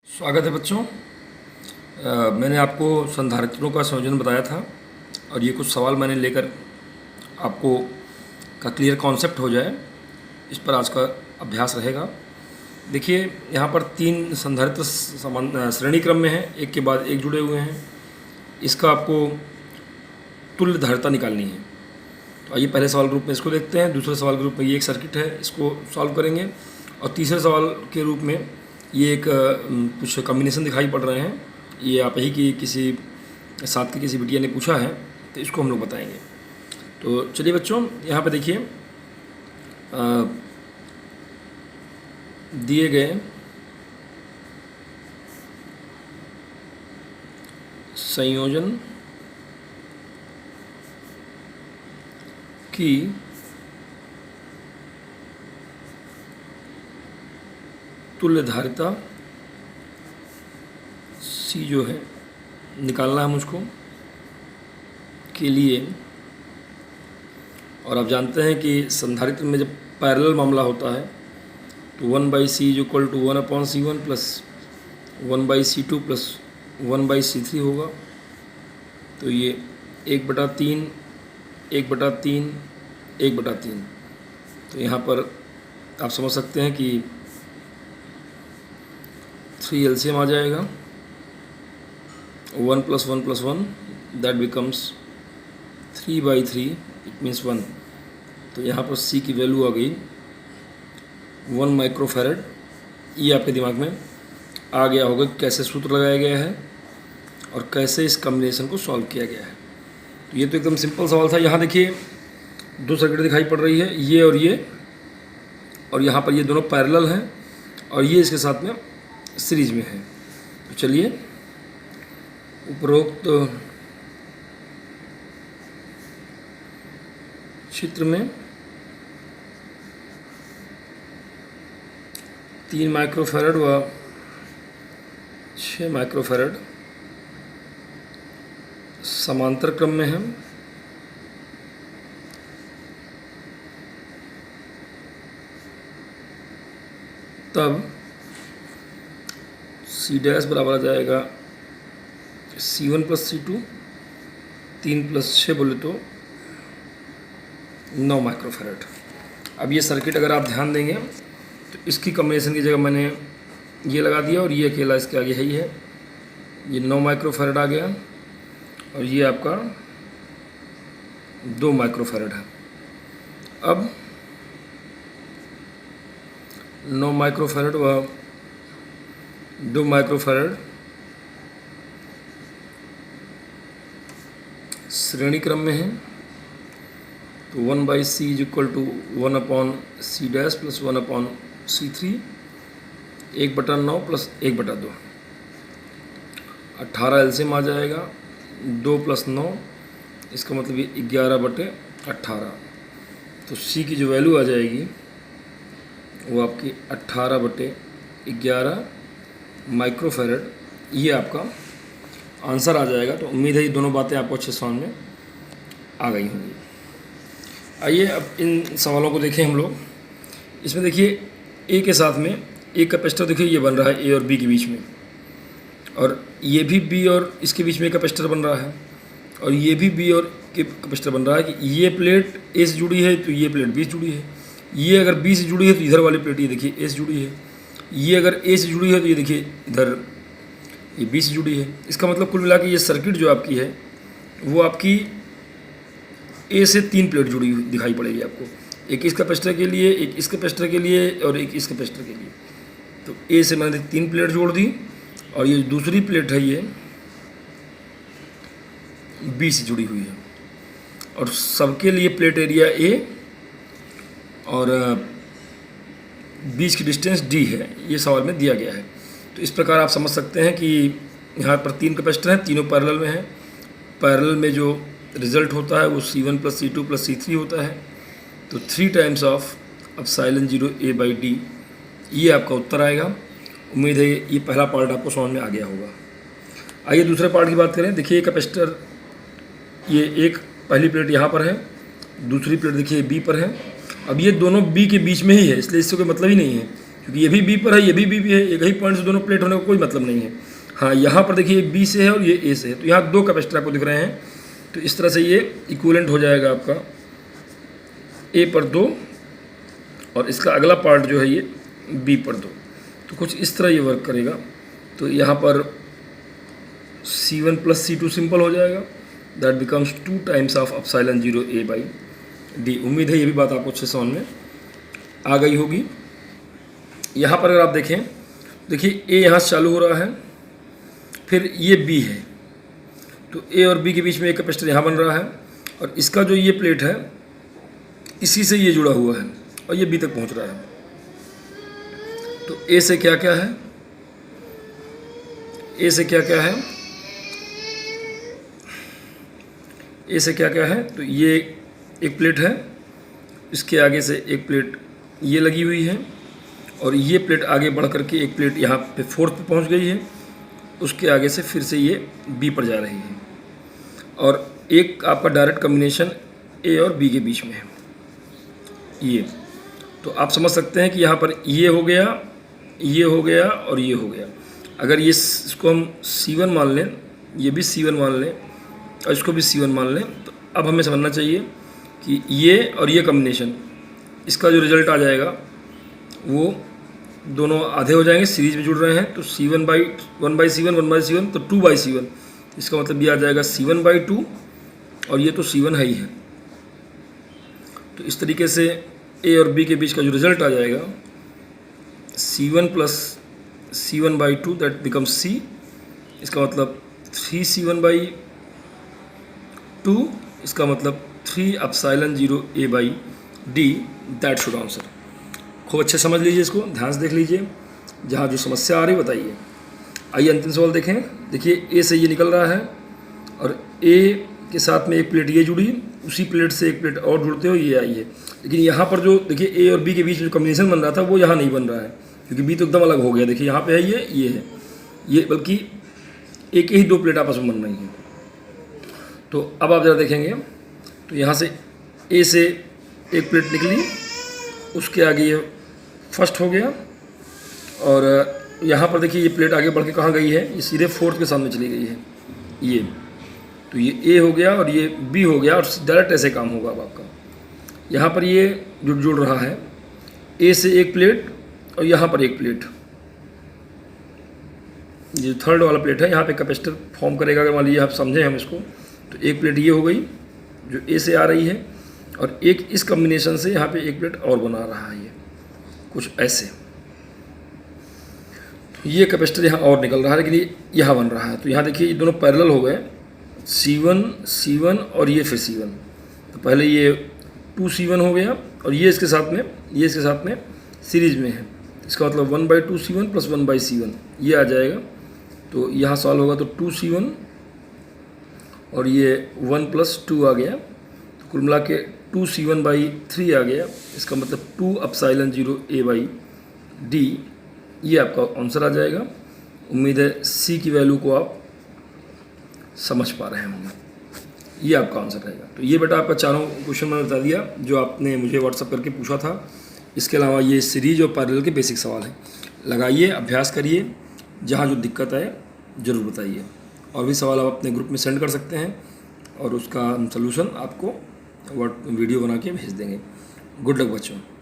स्वागत है बच्चों। मैंने आपको संधारित्रों का संयोजन बताया था और ये कुछ सवाल मैंने लेकर आपको का क्लियर कॉन्सेप्ट हो जाए, इस पर आज का अभ्यास रहेगा। देखिए, यहाँ पर तीन संधारित्र समान श्रेणी क्रम में हैं, एक के बाद एक जुड़े हुए हैं। इसका आपको तुल्य धारिता निकालनी है। तो आइए पहले सवाल ग्रुप में इसको देखते हैं। दूसरे सवाल ग्रुप में ये एक सर्किट है, इसको सॉल्व करेंगे। और तीसरे सवाल के रूप में ये एक कुछ कॉम्बिनेशन दिखाई पड़ रहे हैं। ये आप ही की किसी साथ की किसी बिटिया ने पूछा है, तो इसको हम लोग बताएंगे। तो चलिए बच्चों, यहाँ पे देखिए दिए गए संयोजन की तुल्य धारिता सी जो है निकालना है मुझको के लिए। और आप जानते हैं कि संधारित्र में जब पैरेलल मामला होता है तो 1/c is equal to 1/c1 plus 1/c2 plus 1/c3 होगा। तो ये 1/3 1/3 1/3। तो यहाँ पर आप समझ सकते हैं कि 3 एलसीएम आ जाएगा। 1 + 1 + 1 दैट बिकम्स 3/3, इट मीन्स 1। तो यहाँ पर C की वैल्यू आ गई 1 माइक्रोफैरड। ये आपके दिमाग में आ गया होगा कि कैसे सूत्र लगाया गया है और कैसे इस कॉम्बिनेशन को सॉल्व किया गया है। तो ये तो एकदम सिंपल सवाल था। यहाँ देखिए दो सर्किट दिखाई पड़ रही है, ये, और यहाँ पर ये दोनों पैरेलल हैं और ये इसके साथ में सीरीज में है। तो चलिए उपरोक्त चित्र में 3 माइक्रोफैरड व 6 माइक्रोफैरड समांतर क्रम में है। तब C डैश बराबर आ जाएगा C1 + C2, 3 + 6 बोले तो 9 माइक्रोफैरड। अब ये सर्किट अगर आप ध्यान देंगे तो इसकी कॉम्बिनेशन की जगह मैंने ये लगा दिया और ये अकेला इसके आगे ही है। ये 9 माइक्रोफैरड आ गया और ये आपका 2 माइक्रोफैरड है। अब 9 माइक्रोफैरड व 2 माइक्रोफैरड श्रेणी क्रम में है। तो 1/c is equal to 1/c dash plus 1/c3, 1/9 plus 1/2। 18 LCM आ जाएगा। 2 + 9, इसका मतलब ये 11/18। तो C की जो वैल्यू आ जाएगी वो आपकी 18/11 माइक्रोफैरड, ये आपका आंसर आ जाएगा। तो उम्मीद है ये दोनों बातें आपको अच्छे समझ में आ गई होंगी। आइए अब इन सवालों को देखें हम लोग। इसमें देखिए A के साथ में एक कैपेसिटर देखिए ये बन रहा है A और B के बीच में, और ये भी B और इसके बीच में कैपेसिटर बन रहा है, और ये भी B और के कैपेसिटर बन रहा है कि ये प्लेट A से जुड़ी है तो ये प्लेट B से जुड़ी है। ये अगर B से जुड़ी है तो इधर वाली प्लेट ये देखिए A से जुड़ी है। ये अगर A से जुड़ी है तो ये देखिए इधर ये B से जुड़ी है। इसका मतलब कुल मिला के ये सर्किट जो आपकी है वो आपकी A से 3 प्लेट जुड़ी हुई दिखाई पड़ेगी आपको। एक इस कैपेसिटर के लिए, एक इस कैपेसिटर के लिए और एक इस कैपेसिटर के लिए। तो A से मैंने 3 प्लेट जोड़ दी और ये दूसरी प्लेट है ये B से जुड़ी हुई है, और सबके लिए प्लेट एरिया A और बीच की डिस्टेंस D है, ये सवाल में दिया गया है। तो इस प्रकार आप समझ सकते हैं कि यहाँ पर 3 कैपेसिटर हैं, तीनों पैरेलल में हैं। पैरेलल में जो रिजल्ट होता है वो C1 + C2 + C3 होता है। तो 3 टाइम्स ऑफ ε0 A/D, ये आपका उत्तर आएगा। उम्मीद है ये पहला पार्ट आपको समझ में आ गया होगा। आइए दूसरे पार्ट की बात करें। देखिए कैपेसिटर, ये एक पहली प्लेट यहाँ पर है, दूसरी प्लेट देखिए B पर है। अब ये दोनों B के बीच में ही है, इसलिए इससे कोई मतलब ही नहीं है, क्योंकि ये भी बी पर है, ये भी बी है, एक ही पॉइंट से दोनों प्लेट होने का कोई मतलब नहीं है। हाँ, यहाँ पर देखिए बी से है और ये ए से है, तो यहाँ 2 कैपेसिटर आपको दिख रहे हैं। तो इस तरह से ये इक्विवेलेंट हो जाएगा आपका ए पर 2 और इसका अगला पार्ट जो है ये बी पर 2। तो कुछ इस तरह ये वर्क करेगा। तो यहाँ पर C1 + C2 सिंपल हो जाएगा, that becomes 2 times of epsilon 0 A by D. उम्मीद है ये भी बात आपको अच्छे समझ में आ गई होगी। यहाँ पर अगर आप देखें, देखिए ए यहाँ से चालू हो रहा है, फिर ये बी है, तो ए और बी के बीच में एक कैपेसिटर यहाँ बन रहा है और इसका जो ये प्लेट है इसी से ये जुड़ा हुआ है और ये बी तक पहुँच रहा है। तो ए से क्या क्या है, ए से क्या क्या है, ए से क्या क्या है, तो ये एक प्लेट है, इसके आगे से एक प्लेट ये लगी हुई है और ये प्लेट आगे बढ़ करके एक प्लेट यहाँ पे 4th पे पहुँच गई है, उसके आगे से फिर से ये बी पर जा रही है और एक आपका डायरेक्ट कम्बिनेशन ए और बी के बीच में है ये। तो आप समझ सकते हैं कि यहाँ पर ये हो गया, ये हो गया और ये हो गया। अगर ये इसको हम C1 मान लें, ये भी C1 मान लें और इसको भी C1 मान लें, तो अब हमें समझना चाहिए कि ये और ये कम्बिनेशन, इसका जो रिजल्ट आ जाएगा वो दोनों आधे हो जाएंगे, सीरीज में जुड़ रहे हैं। तो C1 बाई 1/C1 1/C1 तो 2/C1, इसका मतलब ये आ जाएगा C1/2 और ये तो C1 है ही है। तो इस तरीके से ए और बी के बीच का जो रिजल्ट आ जाएगा C1 + C1/2 that becomes C, इसका मतलब 3C1/2, इसका मतलब 3 epsilon 0 A by D, that should answer. खूब अच्छे समझ लीजिए, इसको ध्यान से देख लीजिए, जहाँ जो समस्या आ रही बताइए। आइए अंतिम सवाल देखें। देखिए ए से ये निकल रहा है और ए के साथ में एक प्लेट ये जुड़ी, उसी प्लेट से एक प्लेट और जुड़ते हो ये आई है। लेकिन यहाँ पर जो देखिए ए और बी के बीच में जो कॉम्बिनेशन बन रहा था वो यहाँ नहीं बन रहा है, क्योंकि बी तो एकदम अलग हो गया। देखिए यहाँ पे है ये है ये, बल्कि एक ही 2 प्लेट आपस में बन रही हैं। तो अब आप ज़रा देखेंगे, तो यहाँ से ए से एक प्लेट निकली, उसके आगे ये फर्स्ट हो गया और यहाँ पर देखिए ये प्लेट आगे बढ़ के कहाँ गई है, ये सीधे 4th के सामने चली गई है ये। तो ये ए हो गया और ये बी हो गया और डायरेक्ट ऐसे काम होगा अब आपका। यहाँ पर ये जुड़ रहा है, ए से एक प्लेट और यहाँ पर एक प्लेट, ये 3rd वाला प्लेट है, यहाँ पे कैपेसिटर फॉर्म करेगा। अगर मान लीजिए आप समझें हम इसको, तो एक प्लेट ये हो गई जो ए से आ रही है और एक इस कॉम्बिनेशन से यहाँ पे एक प्लेट और बना रहा है ये, कुछ ऐसे। तो ये कैपेसिटर यहाँ और निकल रहा है, लेकिन ये यहाँ बन रहा है। तो यहाँ देखिए ये दोनों पैरेलल हो गए, C1 और ये फिर C1। तो पहले ये 2C1 हो गया और ये इसके साथ में सीरीज में है, इसका मतलब 1/2C1 + 1/C1 ये आ जाएगा। तो यहाँ सॉल्व होगा तो 2C1 और ये 1 + 2 आ गया, तो कुल मिला के 2C1/3 आ गया। इसका मतलब 2 एप्सिलॉन 0 A बाई डी, ये आपका आंसर आ जाएगा। उम्मीद है C की वैल्यू को आप समझ पा रहे होंगे, ये आपका आंसर रहेगा। तो ये बेटा आपका चारों क्वेश्चन मैंने बता दिया जो आपने मुझे व्हाट्सअप करके पूछा था। इसके अलावा ये सीरीज और पैरेलल के बेसिक सवाल हैं, लगाइए, अभ्यास करिए, जहाँ जो दिक्कत आए ज़रूर बताइए। और भी सवाल आप अपने ग्रुप में सेंड कर सकते हैं और उसका हम सलूशन आपको वीडियो बना के भेज देंगे। गुड लक बच्चों।